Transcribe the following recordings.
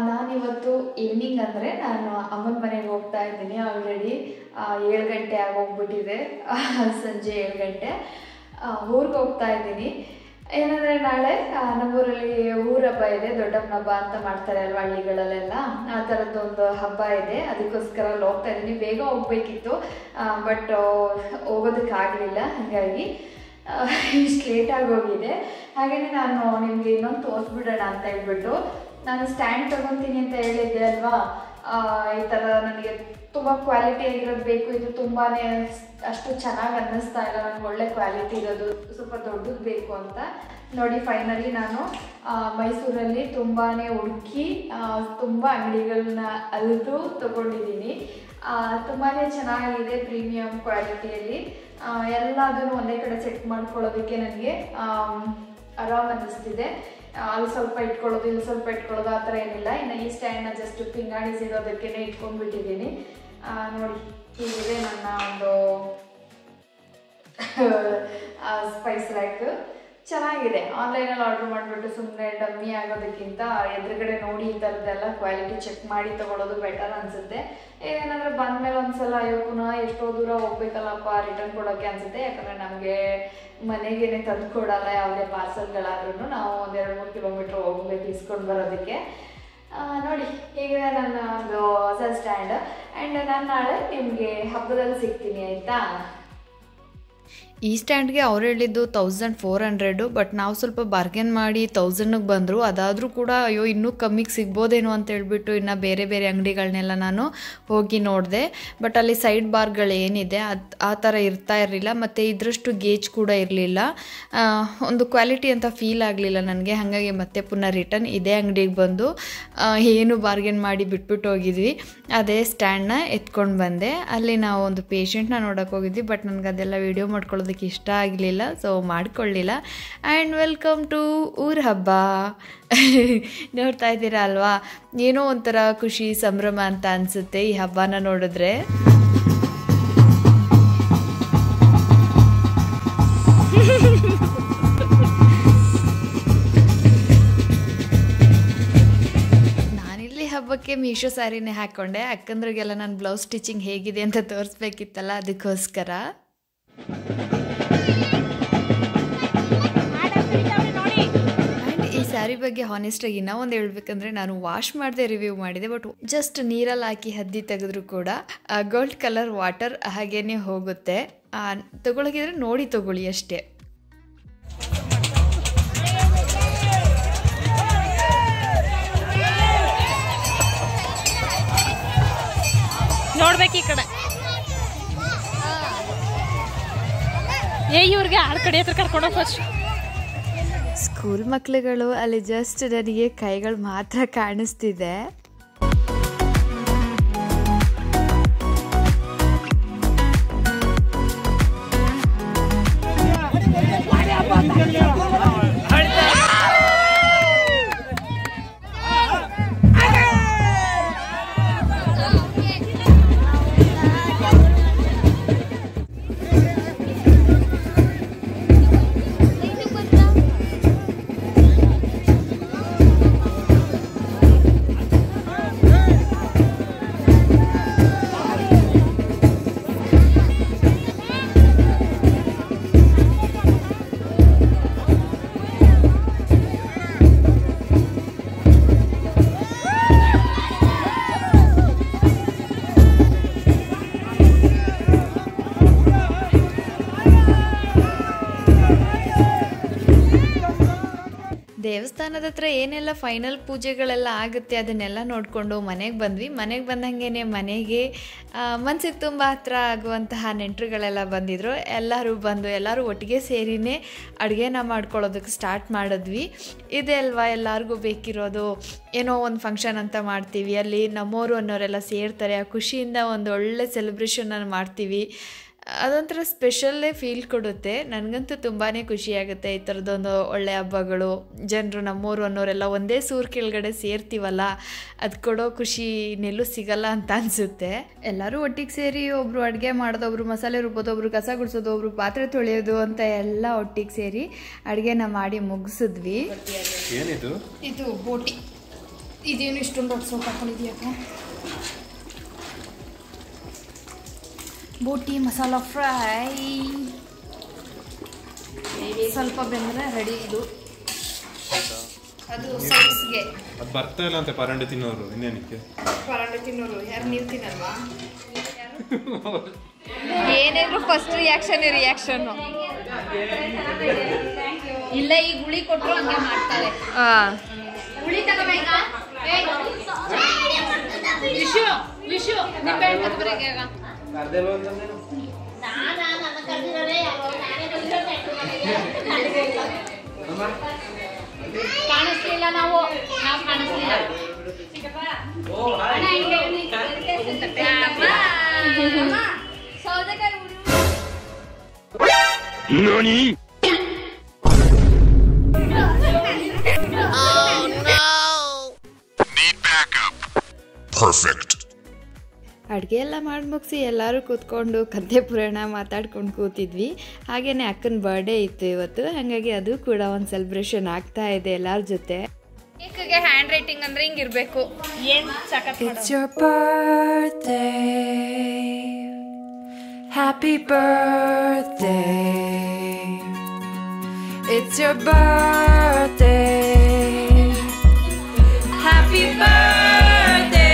ನಾನಿವತ್ತು ಈವ್ನಿಂಗ್ ಅಂದರೆ ನಾನು ಅಮ್ಮನ ಮನೆಗೆ ಹೋಗ್ತಾ ಇದ್ದೀನಿ. ಆಲ್ರೆಡಿ 7 ಗಂಟೆ ಆಗೋಗ್ಬಿಟ್ಟಿದೆ, ಸಂಜೆ 7 ಗಂಟೆ. ಊರಿಗೆ ಹೋಗ್ತಾ ಇದ್ದೀನಿ. ಏನಂದರೆ ನಾಳೆ ನಮ್ಮೂರಲ್ಲಿ ಊರ ಹಬ್ಬ ಇದೆ, ದೊಡ್ಡಮ್ಮನ ಹಬ್ಬ ಅಂತ ಮಾಡ್ತಾರೆ ಅಲ್ವಾ ಹಳ್ಳಿಗಳಲ್ಲೆಲ್ಲ, ಆ ಥರದ್ದೊಂದು ಹಬ್ಬ ಇದೆ. ಅದಕ್ಕೋಸ್ಕರ ಅಲ್ಲಿ ಹೋಗ್ತಾ ಇದ್ದೀನಿ. ಬೇಗ ಹೋಗ್ಬೇಕಿತ್ತು, ಬಟ್ ಹೋಗೋದಕ್ಕಾಗಲಿಲ್ಲ. ಹಾಗಾಗಿ ಇಷ್ಟು ಲೇಟಾಗಿ ಹೋಗಿದೆ. ಹಾಗೆಯೇ ನಾನು ನಿಮಗೆ ಇನ್ನೊಂದು ತೋರಿಸ್ಬಿಡೋಣ ಅಂತ ಹೇಳ್ಬಿಟ್ಟು ನಾನು ಸ್ಟ್ಯಾಂಡ್ ತೊಗೊತೀನಿ ಅಂತ ಹೇಳಿದ್ದೆ ಅಲ್ವಾ. ಈ ಥರ ನನಗೆ ತುಂಬ ಕ್ವಾಲಿಟಿ ಆಗಿರೋದು ಬೇಕು. ಇದು ತುಂಬಾ ಅಷ್ಟು ಚೆನ್ನಾಗಿ ಅನ್ನಿಸ್ತಾ ಇಲ್ಲ ನನಗೆ. ಒಳ್ಳೆ ಕ್ವಾಲಿಟಿ ಇರೋದು, ಸ್ವಲ್ಪ ದೊಡ್ಡದು ಬೇಕು ಅಂತ ನೋಡಿ ಫೈನಲಿ ನಾನು ಮೈಸೂರಲ್ಲಿ ತುಂಬಾ ಹುಡುಕಿ ತುಂಬ ಅಂಗಡಿಗಳನ್ನ ಅಲಿದು ತೊಗೊಂಡಿದ್ದೀನಿ. ತುಂಬಾ ಚೆನ್ನಾಗಿದೆ, ಪ್ರೀಮಿಯಂ ಕ್ವಾಲಿಟಿಯಲ್ಲಿ. ಎಲ್ಲದನ್ನು ಒಂದೇ ಕಡೆ ಸೆಟ್ ಮಾಡ್ಕೊಳ್ಳೋದಕ್ಕೆ ನನಗೆ ಆರಾಮ್ ಅನ್ನಿಸ್ತಿದೆ. ಅಲ್ಲಿ ಸ್ವಲ್ಪ ಇಟ್ಕೊಳ್ಳೋದು, ಇಲ್ಲಿ ಸ್ವಲ್ಪ ಇಟ್ಕೊಳ್ಳೋದು, ಆ ಥರ ಏನಿಲ್ಲ. ಇನ್ನು ಈ ಸ್ಟ್ಯಾಂಡ್ನ ಜಸ್ಟ್ ಪಿಂಗಾಣಿಸ್ ಇರೋದಕ್ಕೇ ಇಟ್ಕೊಂಡ್ಬಿಟ್ಟಿದ್ದೀನಿ. ನೋಡಿ, ಹೀಗಿದೆ ನನ್ನ ಒಂದು ಸ್ಪೈಸ್ ರ್ಯಾಕ್. ಚೆನ್ನಾಗಿದೆ. ಆನ್ಲೈನಲ್ಲಿ ಆರ್ಡ್ರ್ ಮಾಡಿಬಿಟ್ಟು ಸುಮ್ಮನೆ ಡಮ್ಮಿ ಆಗೋದಕ್ಕಿಂತ ಎದುರುಗಡೆ ನೋಡಿ ಈ ಥರದ್ದೆಲ್ಲ ಕ್ವಾಲಿಟಿ ಚೆಕ್ ಮಾಡಿ ತೊಗೊಳ್ಳೋದು ಬೆಟರ್ ಅನಿಸುತ್ತೆ. ಏನೇನಾದರೂ ಬಂದಮೇಲೆ ಒಂದ್ಸಲ ಅಯ್ಯೋ ಪುನಃ ಎಷ್ಟೋ ದೂರ ಹೋಗ್ಬೇಕಲ್ಲಪ್ಪ ರಿಟರ್ನ್ ಕೊಡೋಕ್ಕೆ ಅನಿಸುತ್ತೆ. ಯಾಕಂದರೆ ನಮಗೆ ಮನೆಗೇನೆ ತಂದು ಕೊಡಲ್ಲ ಯಾವುದೇ ಪಾರ್ಸಲ್ಗಳಾದ್ರೂ. ನಾವು 1-2-3 ಕಿಲೋಮೀಟ್ರ್ ಹೋಗ್ಬೇಕು ಇಸ್ಕೊಂಡು ಬರೋದಕ್ಕೆ. ನೋಡಿ ಹೇಗಿದೆ ನನ್ನ ಒಂದು ಹೊಸ ಸ್ಟ್ಯಾಂಡ್. ಆ್ಯಂಡ್ ನಾನು ನಾಳೆ ನಿಮಗೆ ಹಬ್ಬದಲ್ಲಿ ಸಿಗ್ತೀನಿ, ಆಯಿತಾ? ಈ ಸ್ಟ್ಯಾಂಡ್ಗೆ ಅವ್ರು ಹೇಳಿದ್ದು 1400, ಬಟ್ ನಾವು ಸ್ವಲ್ಪ ಬಾರ್ಗೇನ್ ಮಾಡಿ 1000ಗೆ ಬಂದರು. ಅದಾದರೂ ಕೂಡ ಅಯ್ಯೋ ಇನ್ನೂ ಕಮ್ಮಿಗೆ ಸಿಗ್ಬೋದೇನೋ ಅಂತ ಹೇಳ್ಬಿಟ್ಟು ಇನ್ನು ಬೇರೆ ಬೇರೆ ಅಂಗಡಿಗಳನ್ನೆಲ್ಲ ನಾನು ಹೋಗಿ ನೋಡಿದೆ. ಬಟ್ ಅಲ್ಲಿ ಸೈಡ್ ಬಾರ್ಗಳು ಏನಿದೆ ಆ ಥರ ಇರ್ತಾ ಇರಲಿಲ್ಲ. ಮತ್ತು ಇದರಷ್ಟು ಗೇಜ್ ಕೂಡ ಇರಲಿಲ್ಲ. ಒಂದು ಕ್ವಾಲಿಟಿ ಅಂತ ಫೀಲ್ ಆಗಲಿಲ್ಲ ನನಗೆ. ಹಾಗಾಗಿ ಮತ್ತೆ ಪುನಃ ರಿಟರ್ನ್ ಇದೇ ಅಂಗಡಿಗೆ ಬಂದು ಏನು ಬಾರ್ಗೇನ್ ಮಾಡಿ ಬಿಟ್ಬಿಟ್ಟು ಹೋಗಿದ್ವಿ. ಅದೇ ಸ್ಟ್ಯಾಂಡ್ನ ಎತ್ಕೊಂಡು ಬಂದೆ. ಅಲ್ಲಿ ನಾವು ಒಂದು ಪೇಷಂಟ್ನ ನೋಡೋಕೆ ಹೋಗಿದ್ವಿ, ಬಟ್ ನನಗೆ ಅದೆಲ್ಲ ವೀಡಿಯೋ ಮಾಡ್ಕೊಳ್ಳೋದು ಇಷ್ಟ ಆಗಲಿಲ್ಲ, ಸೊ ಮಾಡಿಕೊಳ್ಳಿಲ್ಲ. ಆ್ಯಂಡ್ ವೆಲ್ಕಮ್ ಟು ಊರ ಹಬ್ಬ. ನೋಡ್ತಾ ಇದ್ದೀರಾ ಅಲ್ವಾ, ಏನೋ ಒಂಥರ ಖುಷಿ ಸಂಭ್ರಮ ಅಂತ ಅನಿಸುತ್ತೆ ಈ ಹಬ್ಬನ ನೋಡಿದ್ರೆ. ನಾನಿಲ್ಲಿ ಹಬ್ಬಕ್ಕೆ ಮೀಶೋ ಸ್ಯಾರಿನೇ ಹಾಕ್ಕೊಂಡೆ. ಅಕ್ಕಂದ್ರಿಗೆಲ್ಲ ನಾನು ಬ್ಲೌಸ್ ಸ್ಟಿಚಿಂಗ್ ಹೇಗಿದೆ ಅಂತ ತೋರಿಸ್ಬೇಕಿತ್ತಲ್ಲ, ಅದಕ್ಕೋಸ್ಕರ. ಈ ಸ್ಯಾರಿ ಬಗ್ಗೆ ಹಾನೆಸ್ಟಾಗಿ ಇನ್ನೂ ಒಂದು ಹೇಳ್ಬೇಕಂದ್ರೆ, ನಾನು ವಾಶ್ ಮಾಡದೆ ರಿವ್ಯೂ ಮಾಡಿದೆ. ಬಟ್ ಜಸ್ಟ್ ನೀರಲ್ಲಿ ಹಾಕಿ ಹದ್ದಿ ತೆಗೆದ್ರು ಕೂಡ ಗೋಲ್ಡ್ ಕಲರ್ ವಾಟರ್ ಹಾಗೇನೆ ಹೋಗುತ್ತೆ. ತಗೊಳಕಿದ್ರೆ ನೋಡಿ ತಗೊಳ್ಳಿ ಅಷ್ಟೇ. ನೋಡ್ಬೇಕು ಈ ಕಡೆ. ಇವ್ರಿಗೆ ಆ ಕಡೆ ಹತ್ರ ಕರ್ಕೊಂಡು ಫಸ್ಟ್. ಸ್ಕೂಲ್ ಮಕ್ಕಳುಗಳು ಅಲ್ಲಿ ಜಸ್ಟ್ ನನಗೆ ಕೈಗಳು ಮಾತ್ರ ಕಾಣಿಸ್ತಿದೆ. ದೇವಸ್ಥಾನದ ಹತ್ರ ಏನೆಲ್ಲ ಫೈನಲ್ ಪೂಜೆಗಳೆಲ್ಲ ಆಗುತ್ತೆ ಅದನ್ನೆಲ್ಲ ನೋಡಿಕೊಂಡು ಮನೆಗೆ ಬಂದ್ವಿ. ಮನೆಗೆ ಬಂದಂಗೆ ಮನೆಗೆ ಮನಸ್ಸಿಗೆ ತುಂಬ ಹತ್ರ ಆಗುವಂತಹ ನೆಂಟರುಗಳೆಲ್ಲ ಬಂದಿದ್ದರು. ಎಲ್ಲರೂ ಒಟ್ಟಿಗೆ ಸೇರಿನೇ ಅಡುಗೆನ ಮಾಡ್ಕೊಳ್ಳೋದಕ್ಕೆ ಸ್ಟಾರ್ಟ್ ಮಾಡಿದ್ವಿ. ಇದೆ ಅಲ್ವಾ ಎಲ್ಲರಿಗೂ ಬೇಕಿರೋದು. ಏನೋ ಒಂದು ಫಂಕ್ಷನ್ ಅಂತ ಮಾಡ್ತೀವಿ, ಅಲ್ಲಿ ನಮ್ಮೋರು ಅನ್ನೋರೆಲ್ಲ ಸೇರ್ತಾರೆ, ಆ ಖುಷಿಯಿಂದ ಒಂದು ಒಳ್ಳೆ ಸೆಲೆಬ್ರೇಷನನ್ನು ಮಾಡ್ತೀವಿ. ಅದೊಂಥರ ಸ್ಪೆಷಲ್ಲೇ ಫೀಲ್ ಕೊಡುತ್ತೆ. ನನಗಂತೂ ತುಂಬಾ ಖುಷಿಯಾಗುತ್ತೆ ಈ ಥರದ್ದೊಂದು ಒಳ್ಳೆ ಹಬ್ಬಗಳು. ಜನರು ನಮ್ಮೂರು ಅನ್ನೋರೆಲ್ಲ ಒಂದೇ ಸೂರು ಕೆಳಗಡೆ ಸೇರ್ತೀವಲ್ಲ, ಅದು ಕೊಡೋ ಖುಷಿ ಇನ್ನೆಲ್ಲೂ ಸಿಗಲ್ಲ ಅಂತ ಅನಿಸುತ್ತೆ. ಎಲ್ಲರೂ ಒಟ್ಟಿಗೆ ಸೇರಿ ಒಬ್ಬರು ಅಡುಗೆ ಮಾಡೋದು, ಒಬ್ಬರು ಮಸಾಲೆ ರುಬ್ಬೋದು, ಒಬ್ಬರು ಕಸ ಗುಡಿಸೋದು, ಒಬ್ಬರು ಪಾತ್ರೆ ತೊಳೆಯೋದು ಅಂತ ಎಲ್ಲ ಒಟ್ಟಿಗೆ ಸೇರಿ ಅಡುಗೆನ ಮಾಡಿ ಮುಗಿಸಿದ್ವಿ. ಏನಿದು? ಇದು ಬೋಟಿ. ಇದೇನು ಇಷ್ಟೊಂದು ದೊಡ್ಡ ಸೋಪ್ ಹಾಕೊಂಡಿದ್ಯಾಕ? ಬೋಟಿ ಮಸಾಲ ಫ್ರೈ ಸ್ವಲ್ಪ ಬೆಂದರೆ ರೆಡಿ. ಇದು ಅದು ಸೈಡ್ಸ್ಗೆ ಅದು ಬರ್ತಾ ಇಲ್ಲ ಅಂತ ಪರಂಡೆ ತಿನ್ನೋರು. ಇನ್ನೇನಕ್ಕೆ ಪರಾಂಡೆ ತಿನ್ನೋರು? ಯಾರು ನೀವು ತಿನ್ನಲ್ವಾ? ಏನೇನು ಫಸ್ಟ್ ರಿಯಾಕ್ಷನ್ನು ಇಲ್ಲ, ಈ ಗುಳಿ ಕೊಟ್ಟರು ಹಂಗೆ ಮಾಡ್ತಾರೆ. ಗುಳಿ ತಗೋಬೇಕ ವಿಶು ನಿಂಬೆ ತಗೋಬೇಕ. ಕಾಣಿಸ್ಲಿಲ್ಲ, ನಾವು ಕಾಣಿಸ್ಲಿಲ್ಲ. ಸೌದೆಕಾಯಿ Perfect. ಅಡುಗೆ ಎಲ್ಲ ಮಾಡಿ ಮುಗಿಸಿ ಎಲ್ಲರೂ ಕೂತ್ಕೊಂಡು ಕಥೆ ಪುರಾಣ ಮಾತಾಡ್ಕೊಂಡು ಕೂತಿದ್ವಿ. ಹಾಗೆಯೇ ಅಕ್ಕನ ಬರ್ಡೇ ಇತ್ತು ಇವತ್ತು, ಹಾಗಾಗಿ ಅದು ಕೂಡ ಒಂದು ಸೆಲೆಬ್ರೇಷನ್ ಆಗ್ತಾ ಇದೆ ಎಲ್ಲರ ಜೊತೆ. ಕೇಕ್ಗೆ ಹ್ಯಾಂಡ್ ರೈಟಿಂಗ್ ಅಂದ್ರೆ ಹಿಂಗಿರ್ಬೇಕು. It's your birthday, happy birthday. It's your birthday, happy birthday.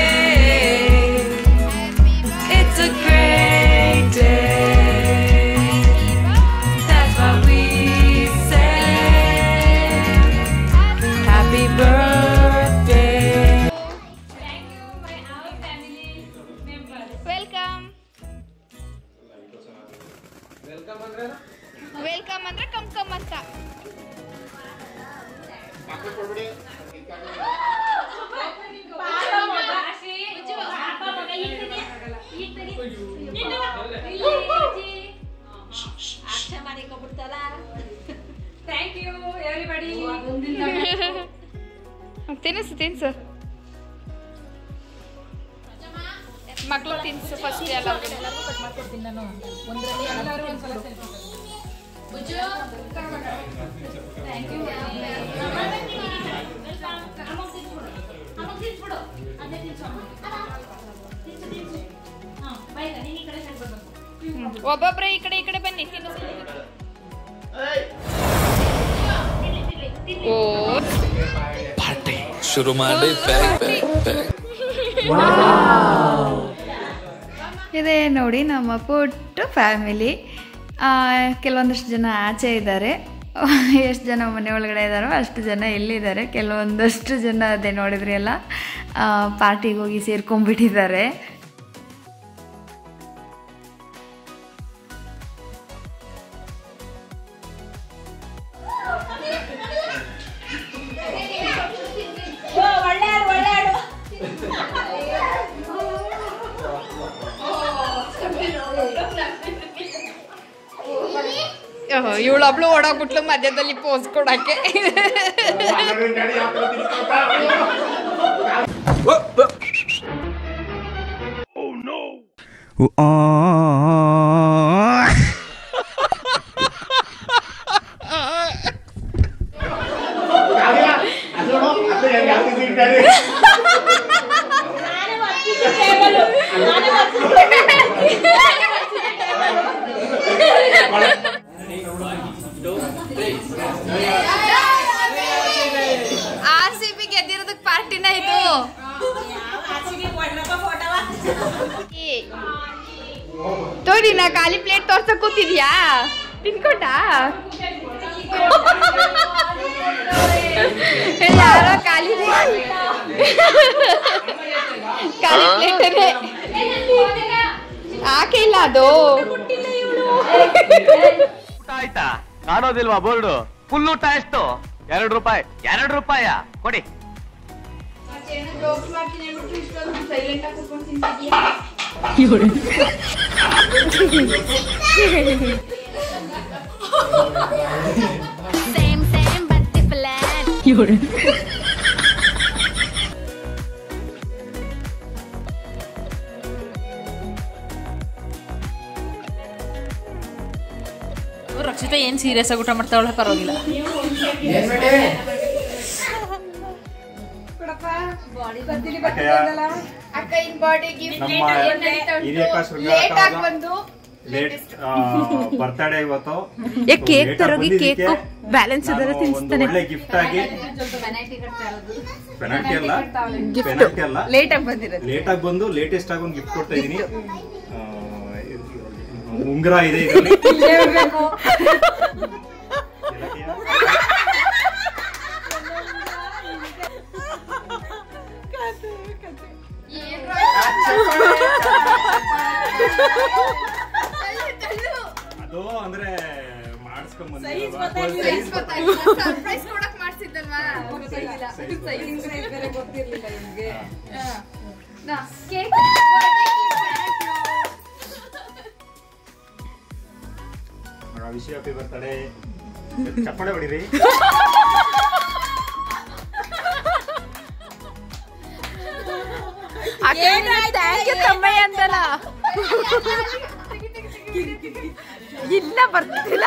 It's a great day, that's what we say. Happy birthday. Thank you my our family members. Welcome ಅಂದ್ರೆ ಕಮ್ ಅಂತ. Thank you everybody. ತಿನ್ಸು ಮಕ್ಕಳು ತಿನ್ಸು first ಎಲ್ಲ. ಒಬ್ಬೊಬ್ರೆ ಈ ಕಡೆ ಬನ್ನಿ. Party ಶುರು ಮಾಡಿ ಇದೇ ನೋಡಿ ನಮ್ಮ ಪುಟ್ಟ ಫ್ಯಾಮಿಲಿ. ಕೆಲವೊಂದಷ್ಟು ಜನ ಆಚೆ ಇದ್ದಾರೆ, ಎಷ್ಟು ಜನ ಮನೆ ಒಳಗಡೆ ಇದ್ದಾರೋ ಅಷ್ಟು ಜನ ಇಲ್ಲಿದ್ದಾರೆ. ಕೆಲವೊಂದಷ್ಟು ಜನ ಅದೇ ನೋಡಿದ್ರಿ ಎಲ್ಲ ಪಾರ್ಟಿಗೆ ಹೋಗಿ ಸೇರ್ಕೊಂಡ್ಬಿಟ್ಟಿದ್ದಾರೆ. ಇವಳೊಬ್ಳು ಓಡೋಗ್ಬಿಟ್ಲು ಮಧ್ಯದಲ್ಲಿ ಪೋಸ್ ಕೊಡಕ್ಕೆ. RCB ಗೆದ್ದಿರೋದಕ್ಕೆ ಪಾರ್ಟಿನ ಇದು. ತೋರಿ ನಾ ಖಾಲಿ ಪ್ಲೇಟ್ ತೋರ್ಸಕ್ ಕೂತಿದ್ಯಾ? ತಿನ್ಕೊಂಡ ಯಾರೋ ಖಾಲಿ ಪ್ಲೇಟೇ ಆಕೆ ಇಲ್ಲ ಅದು. ಊಟ ಆಯ್ತಾ? ಕಾಣೋದಿಲ್ವಾ ಬೋರ್ಡು? ಫುಲ್ ಊಟ ಎಷ್ಟು? 2 ರೂಪಾಯಿ. 2 ರೂಪಾಯ ಕೊಡಿ. ರಕ್ಷಿತಾ ಏನ್ ಸೀರಿಯಸ್ ಆಗಿ ಊಟ ಮಾಡ್ತಾವಳ? ಪರವಾಗಿಲ್ಲ. ಅಕ್ಕ ಇನ್ ಬಾಡಿ ಗಿಫ್ಟ್ ನಮ್ಮ ಹಿರಿಯಕ್ಕ ಲೇಟ್ ಆಗಿ ಬಂದು ಬರ್ತಡೇ ಇವತ್ತು ಕೇಕ್ ತರೋಗಿ ಕೇಕ್ ಬ್ಯಾಲೆನ್ಸ್ ಇದರ ತಿನ್ಸ್ತಾನೆ ಒಳ್ಳೆ ಗಿಫ್ಟ್ ಆಗಿ ಪೆನಾಲ್ಟಿ ಅಲ್ಲ ಲೇಟ್ ಆಗಿ ಬಂದಿರೋದು ಲೇಟ್ ಆಗಿ ಬಂದು ಲೇಟೆಸ್ಟ್ ಆಗಿ ಒಂದು ಗಿಫ್ಟ್ ಕೊಡ್ತಾ ಇದೀನಿ ಉಂಗುರ ಇದೆ ಇದರಲ್ಲಿ ಅದು ಅಂದ್ರೆ ಸರ್ಪ್ರೈಸ್ ಕೊಡಕ್ ಮಾಡ್ಸಿದ್ದಲ್ವಾ ವಿಶ್ ಹ್ಯಾಪಿ ಬರ್ತಡೇ ಚಪ್ಪಾಳೆ ಹೊಡಿರಿ ಥ್ಯಾಂಕ್ ಯು ತಮ್ಮಯ್ಯ ಅಂತಲ್ಲ ಇಲ್ಲ ಬರ್ತಿಲ್ಲ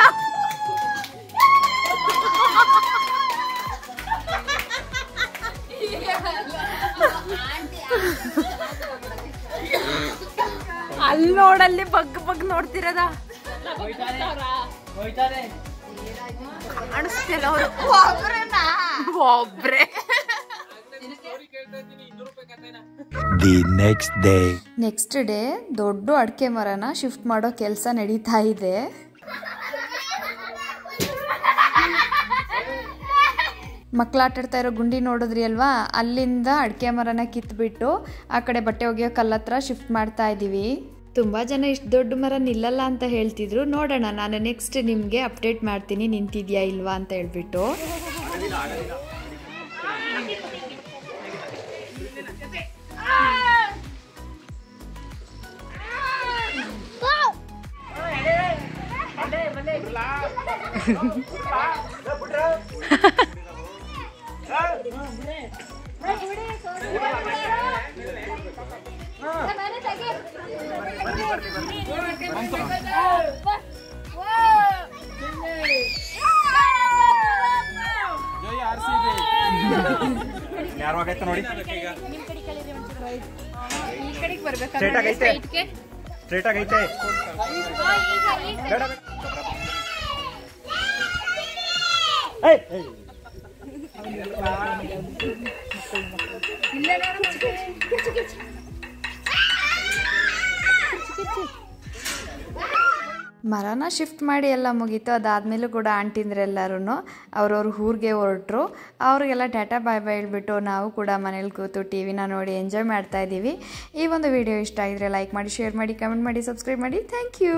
ಅಲ್ಲಿ ನೋಡಲ್ಲಿ ಬಗ್ ನೋಡ್ತಿರದ ಕಾಣಿಸ್ತಿಲ್ಲ ಅವರು ಒಬ್ರೆ The next day. Next day ದೊಡ್ಡ ಅಡಿಕೆ ಮರನ ಶಿಫ್ಟ್ ಮಾಡೋ ಕೆಲಸ ನಡೀತಾ ಇದೆ. ಮಕ್ಕಳು ಆಟಾಡ್ತಾ ಇರೋ ಗುಂಡಿ ನೋಡಿದ್ರಿ ಅಲ್ವಾ, ಅಲ್ಲಿಂದ ಅಡಿಕೆ ಮರನ ಕಿತ್ಬಿಟ್ಟು ಆ ಕಡೆ ಬಟ್ಟೆ ಒಗೆಯೋ ಕಲ್ಲತ್ರ ಶಿಫ್ಟ್ ಮಾಡ್ತಾ ಇದ್ದೀವಿ. ತುಂಬ ಜನ ಇಷ್ಟು ದೊಡ್ಡ ಮರ ನಿಲ್ಲಲ್ಲ ಅಂತ ಹೇಳ್ತಿದ್ರು. ನೋಡೋಣ, ನಾನು ನೆಕ್ಸ್ಟ್ ನಿಮಗೆ ಅಪ್ಡೇಟ್ ಮಾಡ್ತೀನಿ ನಿಂತಿದ್ಯಾ ಇಲ್ವಾ ಅಂತ ಹೇಳ್ಬಿಟ್ಟು. ಯಾವಾಗೈತೆ ನೋಡಿ, ಸ್ಟ್ರೇಟ್ ಆಗೈತೆ. ಮರನ ಶಿಫ್ಟ್ ಮಾಡಿ ಎಲ್ಲ ಮುಗೀತು. ಅದಾದಮೇಲೂ ಕೂಡ ಆಂಟಿಂದ್ರೆಲ್ಲರೂ ಅವ್ರವ್ರ ಊರಿಗೆ ಹೊರಟ್ರು. ಅವ್ರಿಗೆಲ್ಲ ಟಾಟಾ ಬಾಯ್ ಬಾಯ್ ಹೇಳ್ಬಿಟ್ಟು ನಾವು ಕೂಡ ಮನೇಲಿ ಕೂತು ಟಿ ವಿನ ನೋಡಿ ಎಂಜಾಯ್ ಮಾಡ್ತಾ ಇದ್ದೀವಿ. ಈ ಒಂದು ವಿಡಿಯೋ ಇಷ್ಟ ಆಗಿದ್ರೆ ಲೈಕ್ ಮಾಡಿ, ಶೇರ್ ಮಾಡಿ, ಕಮೆಂಟ್ ಮಾಡಿ, ಸಬ್ಸ್ಕ್ರೈಬ್ ಮಾಡಿ. Thank you.